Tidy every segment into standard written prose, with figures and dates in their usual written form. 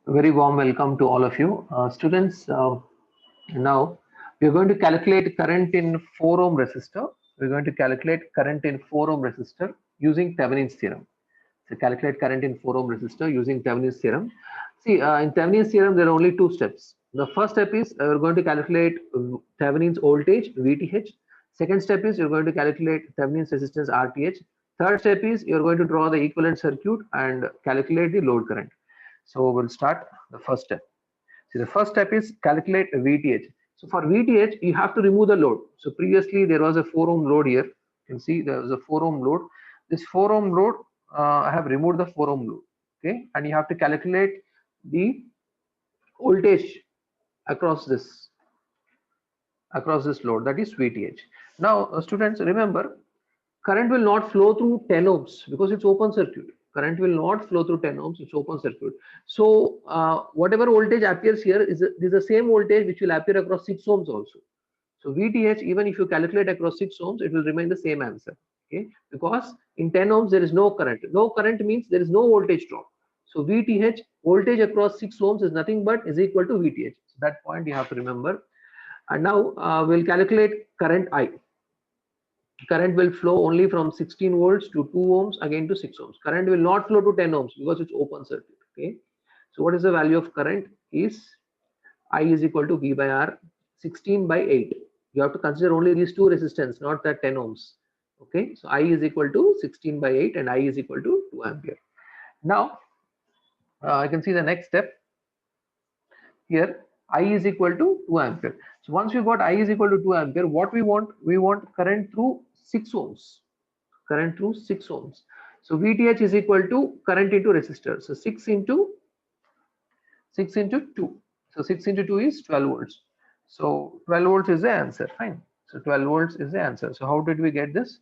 Very warm welcome to all of you. Students, now we are going to calculate current in 4 ohm resistor. We are going to calculate current in 4 ohm resistor using Thevenin's theorem. So calculate current in 4 ohm resistor using Thevenin's theorem. See, in Thevenin's theorem, there are only two steps. The first step is we're going to calculate Thevenin's voltage, VTH. Second step is you're going to calculate Thevenin's resistance, RTH. Third step is you're going to draw the equivalent circuit and calculate the load current. So we'll start the first step. So the first step is calculate VTH. So for VTH, you have to remove the load. So previously there was a 4 ohm load here. You can see there was a 4 ohm load. This 4 ohm load, I have removed the 4 ohm load. Okay, and you have to calculate the voltage across this load, that is VTH. Now, students, remember, current will not flow through 10 ohms because it's open circuit. Current will not flow through 10 ohms, it's open circuit. So whatever voltage appears here is the same voltage which will appear across 6 ohms also. So VTH, even if you calculate across 6 ohms, it will remain the same answer. Okay, because in 10 ohms there is no current. No current means there is no voltage drop. So VTH, voltage across 6 ohms, is nothing but is equal to VTH. So that point you have to remember. And now we'll calculate current I. Current will flow only from 16 volts to 2 ohms again to 6 ohms. Current will not flow to 10 ohms because it's open circuit. Okay, so what is the value of current is I is equal to V by R, 16 by 8. You have to consider only these two resistance, not that 10 ohms. Okay, so I is equal to 16 by 8 and I is equal to 2 ampere. Now I can see the next step here. I is equal to 2 ampere. So once we got I is equal to 2 ampere, what we want current through 6 ohms. Current through 6 ohms. So VTH is equal to current into resistor. So 6 into 2. So 6 into 2 is 12 volts. So 12 volts is the answer. Fine. So 12 volts is the answer. So how did we get this?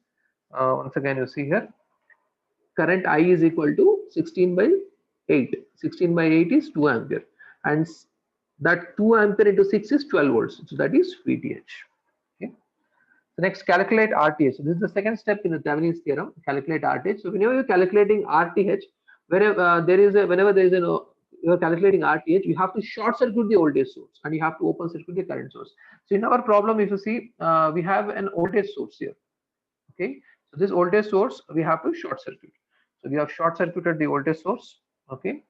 Once again, you see here, current I is equal to 16 by 8. 16 by 8 is 2 ampere. And that 2 ampere into 6 is 12 volts. So that is VTH. Okay. So next, calculate RTH. So this is the second step in the Thevenin's theorem. Calculate RTH. So whenever you're calculating RTH, whenever there is you're calculating RTH, you have to short circuit the voltage source and you have to open circuit the current source. So in our problem, if you see, we have an voltage source here. Okay, so this voltage source we have to short circuit. So we have short circuited the voltage source. Okay,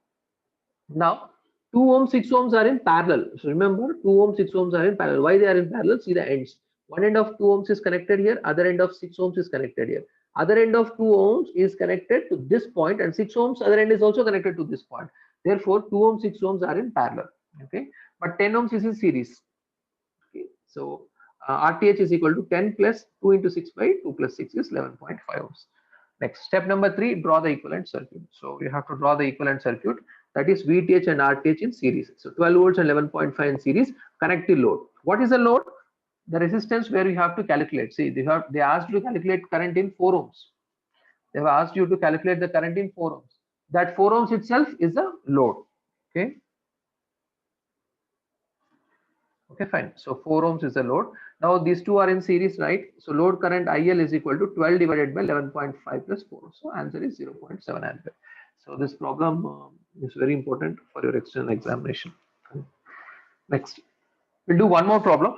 now 2 ohm 6 ohms are in parallel. So remember, 2 ohm 6 ohms are in parallel. Why they are in parallel? See the ends. One end of 2 ohms is connected here, other end of 6 ohms is connected here. Other end of 2 ohms is connected to this point, and 6 ohms other end is also connected to this point. Therefore 2 ohm 6 ohms are in parallel. Okay, but 10 ohms is in series. Okay, so RTH is equal to 10 plus 2 into 6 by 2 plus 6 is 11.5 ohms. Next, step number 3, draw the equivalent circuit. So you have to draw the equivalent circuit, that is VTH and RTH in series. So 12 volts and 11.5 in series, connect the load. What is the load? The resistance where you have to calculate. See, they asked you to calculate current in 4 ohms. They have asked you to calculate the current in 4 ohms. That 4 ohms itself is the load. Okay. Okay, fine. So 4 ohms is the load. Now these two are in series, right? So load current IL is equal to 12 divided by 11.5 plus 4. So answer is 0.7 ampere. So this problem is very important for your external examination. Next, we'll do one more problem.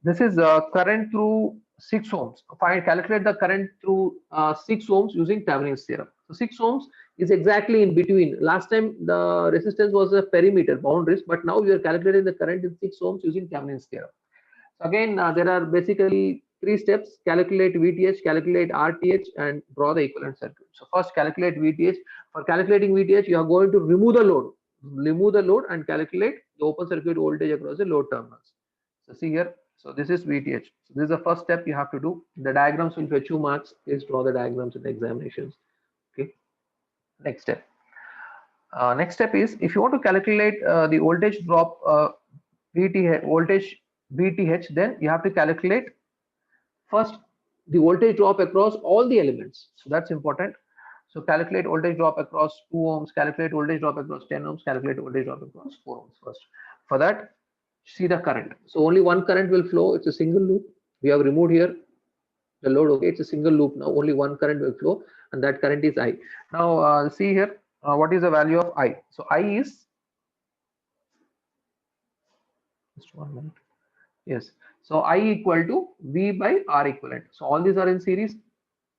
This is current through 6 ohms. Calculate the current through 6 ohms using Thevenin's theorem. So 6 ohms is exactly in between. Last time the resistance was a perimeter boundaries, but now we are calculating the current in 6 ohms using Thevenin's theorem. So again, there are basically 3 steps: calculate VTH, calculate RTH, and draw the equivalent circuit. So first, calculate VTH. For calculating VTH, you are going to remove the load and calculate the open circuit voltage across the load terminals. So see here, so this is VTH. So this is the first step you have to do. The diagrams will fetch you marks. Please draw the diagrams in the examinations. Okay. Next step. Next step is, if you want to calculate the voltage drop, VTH, then you have to calculate first the voltage drop across all the elements. So that's important. So calculate voltage drop across 2 ohms, calculate voltage drop across 10 ohms, calculate voltage drop across 4 ohms first. For that, see the current. So only one current will flow. It's a single loop. We have removed here the load. Okay, it's a single loop now. Only one current will flow, and that current is I. Now see here, what is the value of I? So I is Just 1 minute. Yes. So I equal to V by R equivalent. So all these are in series.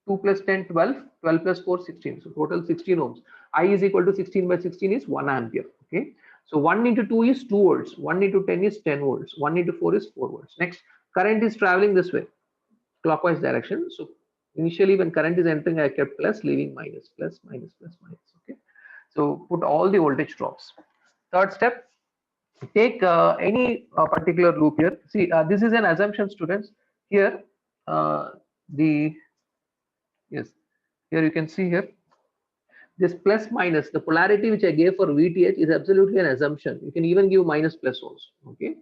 2 plus 10, 12, 12 plus 4, 16. So total 16 ohms. I is equal to 16 by 16 is 1 ampere. Okay. So 1 into 2 is 2 volts. 1 into 10 is 10 volts. 1 into 4 is 4 volts. Next, current is traveling this way, clockwise direction. So initially when current is entering, I kept plus, leaving minus, plus, minus, plus, minus. Okay. So put all the voltage drops. Third step, take any particular loop here. See, this is an assumption, students. Here, the yes, here you can see here this plus minus, the polarity which I gave for VTH is absolutely an assumption. You can even give minus plus also. Okay,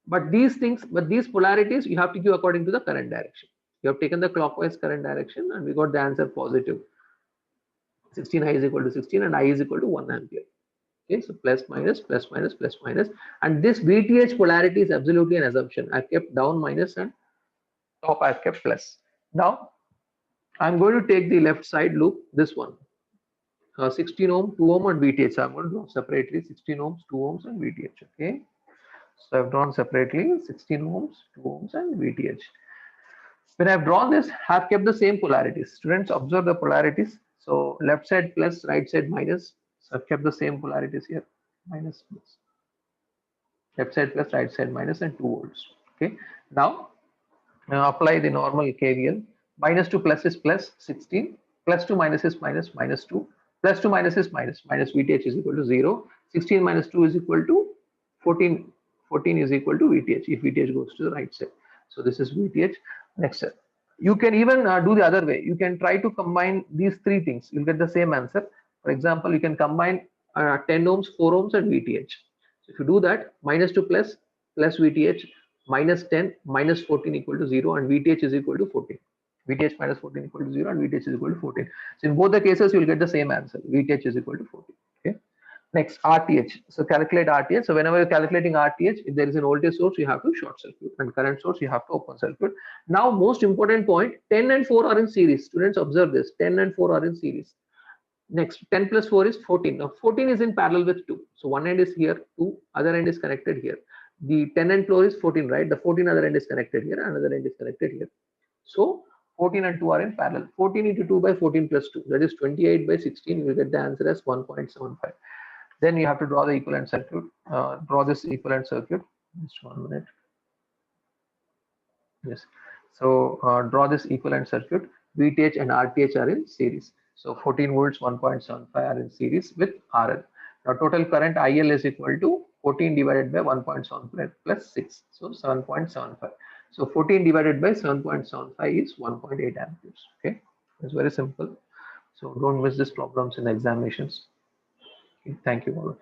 but these things, but these polarities you have to give according to the current direction. You have taken the clockwise current direction, and we got the answer positive. 16 I is equal to 16, and I is equal to 1 ampere. Okay, so plus minus, plus minus, plus minus, and this VTH polarity is absolutely an assumption. I've kept down minus and top I've kept plus. Now I'm going to take the left side loop, this one, 16 ohm, 2 ohm, and VTH. So I'm going to draw separately 16 ohms, 2 ohms, and VTH. Okay, so I've drawn separately 16 ohms, 2 ohms, and VTH. When I've drawn this, I've kept the same polarities. Students, observe the polarities. So left side plus, right side minus. So I've kept the same polarities here, minus plus. Left side plus, right side minus, and 2 volts. Okay. Now apply the normal KVL. Minus to plus is plus 16. Plus to minus is minus, minus 2. Plus to minus is minus, minus VTH is equal to 0. 16 minus 2 is equal to 14. 14 is equal to VTH if VTH goes to the right side. So this is VTH. Next step. You can even do the other way. You can try to combine these three things. You'll get the same answer. For example, you can combine 10 ohms, 4 ohms, and VTH. So if you do that, minus to plus, plus VTH, minus 10, minus 14 equal to 0, and VTH is equal to 14. VTH minus 14 equal to 0, and VTH is equal to 14. So in both the cases, you will get the same answer. VTH is equal to 14. Okay. Next, RTH. So calculate RTH. So whenever you're calculating RTH, if there is an voltage source, you have to short circuit, and current source, you have to open circuit. Now, most important point, 10 and 4 are in series. Students, observe this. 10 and 4 are in series. Next, 10 plus 4 is 14. Now, 14 is in parallel with 2. So one end is here, 2, other end is connected here. The 10 and 4 is 14, right? The 14 other end is connected here, another end is connected here. So 14 and 2 are in parallel. 14 into 2 by 14 plus 2, that is 28 by 16. You will get the answer as 1.75. Then you have to draw the equivalent circuit. Draw this equivalent circuit. Just 1 minute. Yes. So draw this equivalent circuit. VTH and RTH are in series. So 14 volts, 1.75 are in series with RL. Now total current IL is equal to 14 divided by 1.75 plus 6. So 7.75. So 14 divided by 7.75 is 1.8 amperes. Okay. It's very simple. So don't miss these problems in the examinations. Okay. Thank you all.